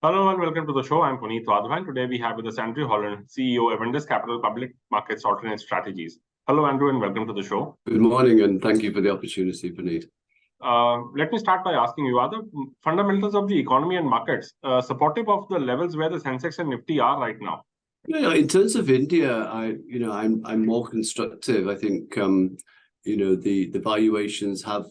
Hello and welcome to the show. I'm Puneet Wadhwa, and today we have with us Andrew Holland, CEO, Avendus Capital Public Markets Alternate Strategies. Hello, Andrew, and welcome to the show. Good morning, and thank you for the opportunity, Puneet. Let me start by asking you, are the fundamentals of the economy and markets supportive of the levels where the Sensex and Nifty are right now? Yeah, in terms of India, I'm more constructive. I think the valuations have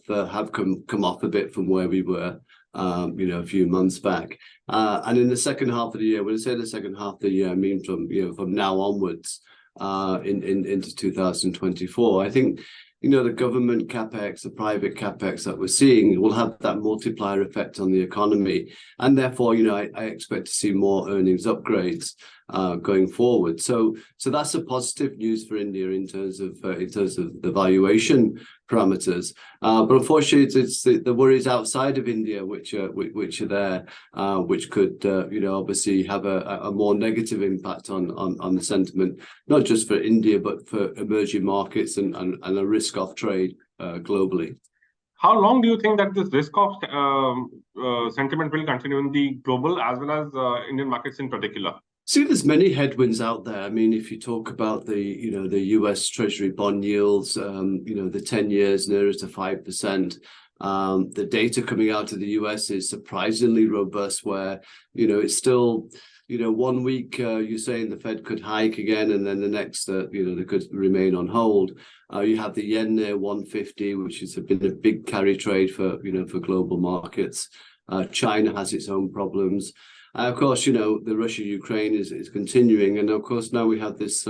come off a bit from where we were a few months back. And in the second half of the year, when I say the second half of the year, I mean from now onwards into 2024. I think the government capex, the private capex that we're seeing will have that multiplier effect on the economy, and therefore I expect to see more earnings upgrades going forward. So that's a positive news for India in terms of the valuation parameters. But unfortunately, it's the worries outside of India which are there, which could obviously have a more negative impact on the sentiment, not just for India but for emerging markets and a risk-off trade globally. How long do you think that this risk-off sentiment will continue in the global as well as Indian markets in particular? See, there's many headwinds out there. I mean, if you talk about the US Treasury bond yields, the 10 years nearer to 5%. The data coming out of the US is surprisingly robust, where it's still 1 week you're saying the Fed could hike again, and then the next they could remain on hold. You have the yen near 150, which has been a big carry trade for global markets. China has its own problems. Of course, the Russia-Ukraine is continuing, and of course now we have this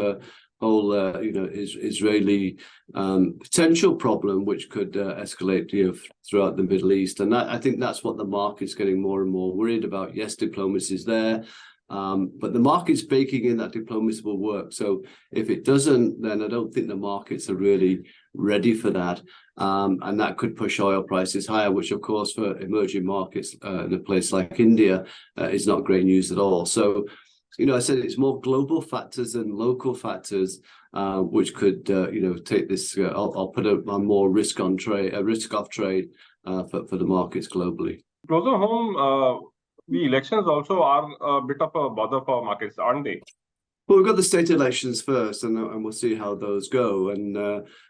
whole Israeli potential problem, which could escalate throughout the Middle East, and I think that's what the market's getting more and more worried about. Yes, diplomacy is there, but the market's baking in that diplomacy will work. So if it doesn't, then I don't think the markets are really ready for that, and that could push oil prices higher, which of course for emerging markets in a place like India is not great news at all. So I said it's more global factors than local factors which could take this. I'll put a more risk-off trade for the markets globally. Closer home, the elections also are a bit of a bother for markets, aren't they? Well, we've got the state elections first, and we'll see how those go.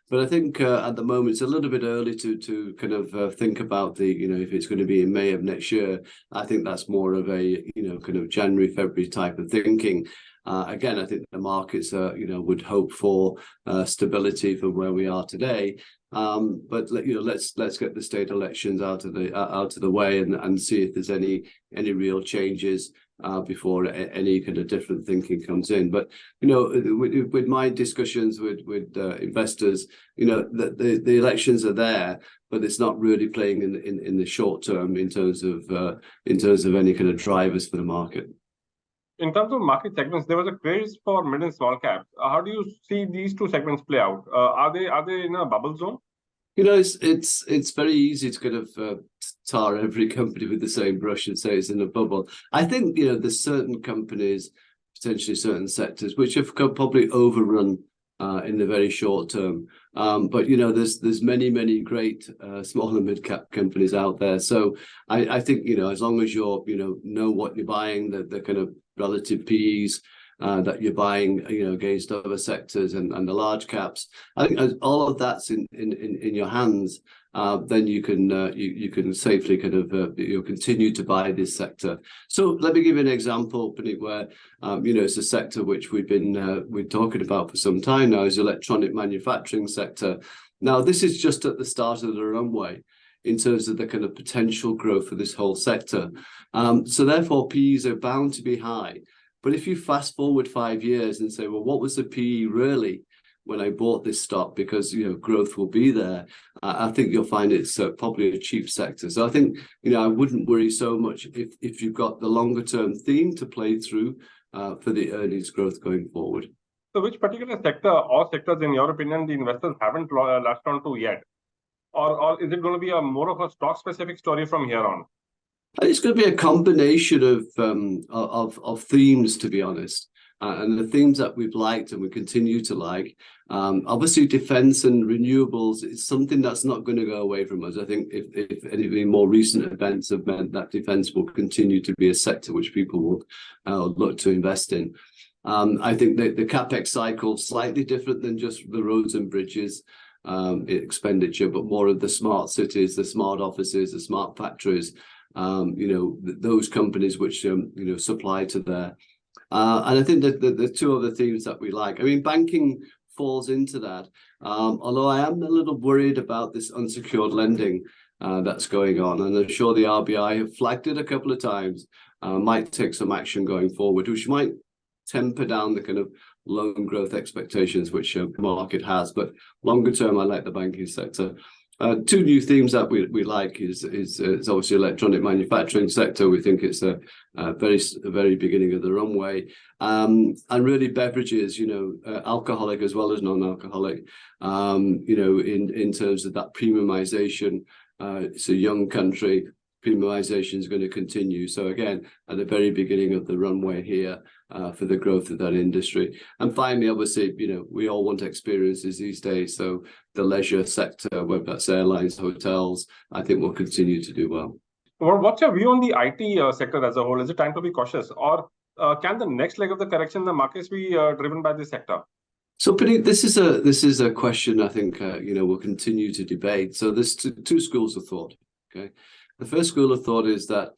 But I think at the moment it's a little bit early to kind of think about if it's going to be in May of next year. I think that's more of a kind of January, February type of thinking. Again, I think the markets would hope for stability from where we are today. But let's get the state elections out of the way and see if there's any real changes before any kind of different thinking comes in. But with my discussions with investors, the elections are there, but it's not really playing in the short term in terms of any kind of drivers for the market. In terms of market segments, there was a craze for mid and small caps. How do you see these two segments play out? Are they in a bubble zone? It's very easy to kind of tar every company with the same brush and say it's in a bubble. I think there's certain companies, potentially certain sectors, which have probably overrun in the very short term. But there's many great small and mid cap companies out there. So I think as long as you're know what you're buying, the kind of relative PEs that you're buying against other sectors and the large caps, I think as all of that's in your hands, then you can safely kind of continue to buy this sector. So let me give you an example, Puneet, where it's a sector which we're talking about for some time now, is electronic manufacturing sector. Now this is just at the start of the runway in terms of the kind of potential growth for this whole sector. So therefore PEs are bound to be high. But if you fast forward 5 years and say, well, what was the PE really when I bought this stock? Because growth will be there. I think you'll find it's probably a cheap sector. So I think I wouldn't worry so much if you've got the longer term theme to play through for the earnings growth going forward. So which particular sector or sectors, in your opinion, the investors haven't latched on to yet, or is it going to be more of a stock specific story from here on? It's going to be a combination of themes, to be honest. And the themes that we've liked and we continue to like, obviously defense and renewables is something that's not going to go away from us. I think if any of the more recent events have meant that defense will continue to be a sector which people will look to invest in. I think that the CapEx cycle slightly different than just the roads and bridges expenditure, but more of the smart cities, the smart offices, the smart factories, those companies which supply to there. And I think that the two other themes that we like, I mean, banking falls into that. Although I am a little worried about this unsecured lending that's going on. And I'm sure the RBI have flagged it a couple of times, might take some action going forward, which might temper down the kind of loan growth expectations which the market has. But longer term, I like the banking sector. Two new themes that we like is obviously electronic manufacturing sector. We think it's a very beginning of the runway, and really beverages, alcoholic as well as non-alcoholic. In terms of that premiumization, it's a young country. Premiumization is going to continue. So again, at the very beginning of the runway here for the growth of that industry. And finally, obviously, we all want experiences these days. So the leisure sector, whether that's airlines, hotels, I think will continue to do well. Well, what's your view on the IT sector as a whole? Is it time to be cautious, or can the next leg of the correction in the markets be driven by this sector? So, Puneet, this is a question I think we'll continue to debate. So there's two schools of thought. Okay. The first school of thought is that,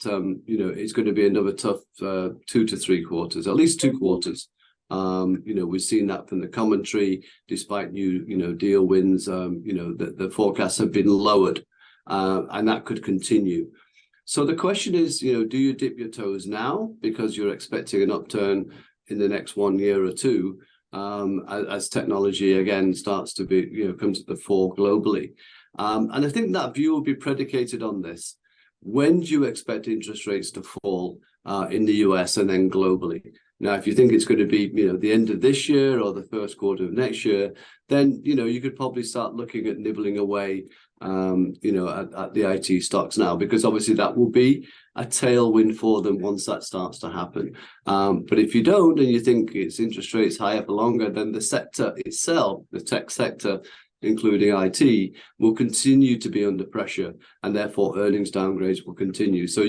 it's going to be another tough 2 to 3 quarters, at least 2 quarters. We've seen that from the commentary, despite new, deal wins, the forecasts have been lowered, and that could continue. So the question is, do you dip your toes now because you're expecting an upturn in the next 1 year or two, as technology again starts to be, comes to the fore globally? And I think that view will be predicated on this. When do you expect interest rates to fall in the US and then globally? Now, if you think it's going to be, the end of this year or the first quarter of next year, then, you could probably start looking at nibbling away, at the IT stocks now, because obviously that will be a tailwind for them once that starts to happen. But if you don't, and you think it's interest rates higher for longer, then the sector itself, the tech sector, including IT, will continue to be under pressure, and therefore earnings downgrades will continue. So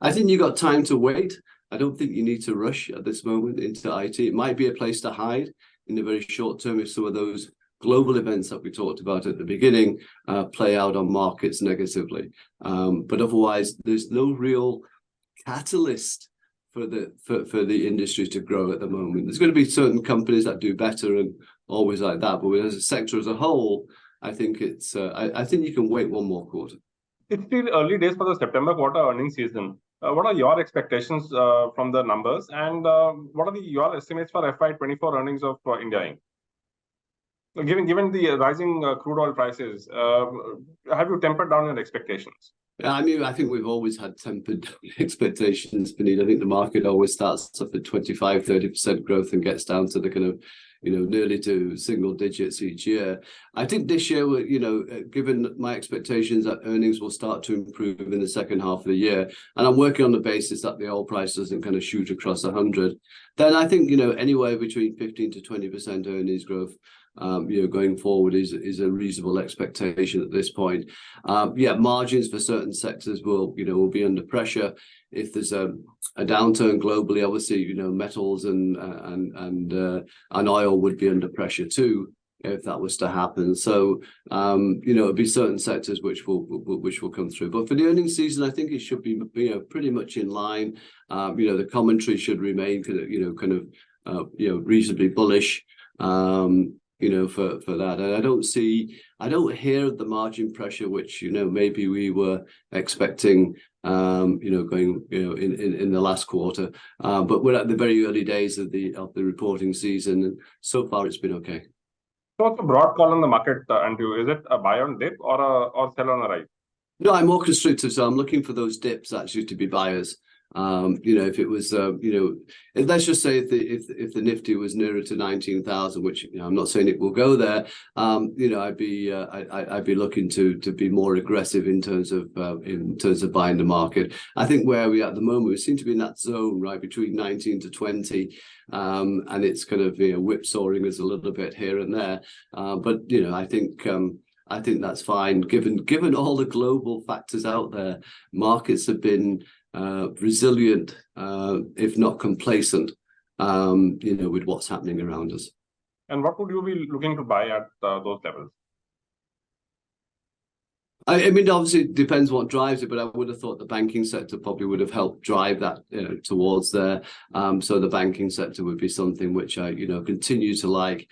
I think you've got time to wait. I don't think you need to rush at this moment into IT. It might be a place to hide in the very short term if some of those global events that we talked about at the beginning play out on markets negatively. But otherwise, there's no real catalyst for the industry to grow at the moment. There's going to be certain companies that do better and always like that, but as a sector as a whole, I think I think you can wait 1 more quarter. It's still early days for the September quarter earnings season. What are your expectations from the numbers, and what are your estimates for FY24 earnings of India Inc? Given the rising crude oil prices, have you tempered down your expectations? Yeah, I mean, I think we've always had tempered expectations, Puneet. I think the market always starts off at 25-30% growth and gets down to the kind of, nearly to single digits each year. I think this year, given my expectations that earnings will start to improve in the second half of the year, and I'm working on the basis that the oil price doesn't kind of shoot across 100, then I think, anywhere between 15 to 20% earnings growth, going forward is a reasonable expectation at this point. Margins for certain sectors will be under pressure. If there's a downturn globally, obviously, metals and oil would be under pressure too, if that was to happen. So, it'll be certain sectors which will come through. But for the earnings season, I think it should be, pretty much in line. The commentary should remain reasonably bullish. For that, and I don't hear the margin pressure which maybe we were expecting going in the last quarter, but we're at the very early days of the reporting season, and so far it's been okay. So what's a broad call on the market, Andrew? Is it a buy on dip or sell on a rise? No, I'm more constructive, so I'm looking for those dips actually to be buyers. If it was, let's just say if the Nifty was nearer to 19,000, which I'm not saying it will go there, I'd be looking to be more aggressive in terms of buying the market. I think where we are at the moment, we seem to be in that zone right between 19 to 20, and it's kind of whipsawing us a little bit here and there. But I think that's fine given all the global factors out there. Markets have been resilient, if not complacent, with what's happening around us. And what would you be looking to buy at those levels? I mean, obviously, it depends what drives it, but I would have thought the banking sector probably would have helped drive that towards there. So the banking sector would be something which I, continue to like.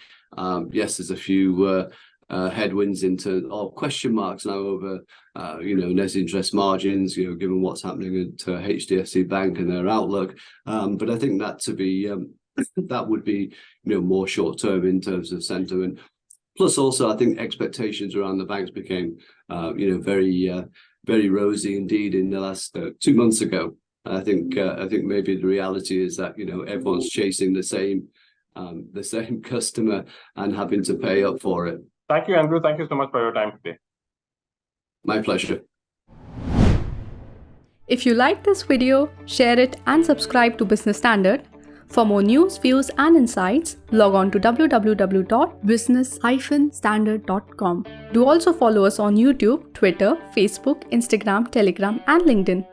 Yes, there's a few headwinds or question marks now over, net interest margins, given what's happening at HDFC Bank and their outlook. But I think that that would be, more short term in terms of sentiment. Plus, also, I think expectations around the banks became, very, very rosy indeed in the last 2 months ago. I think maybe the reality is that everyone's chasing the same customer and having to pay up for it. Thank you, Andrew. Thank you so much for your time today. My pleasure. If you like this video, share it and subscribe to Business Standard. For more news, views and insights, log on to www.business-standard.com. Do also follow us on YouTube, Twitter, Facebook, Instagram, Telegram and LinkedIn.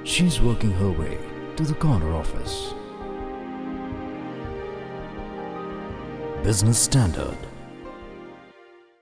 She's working her way to the corner office. Business Standard.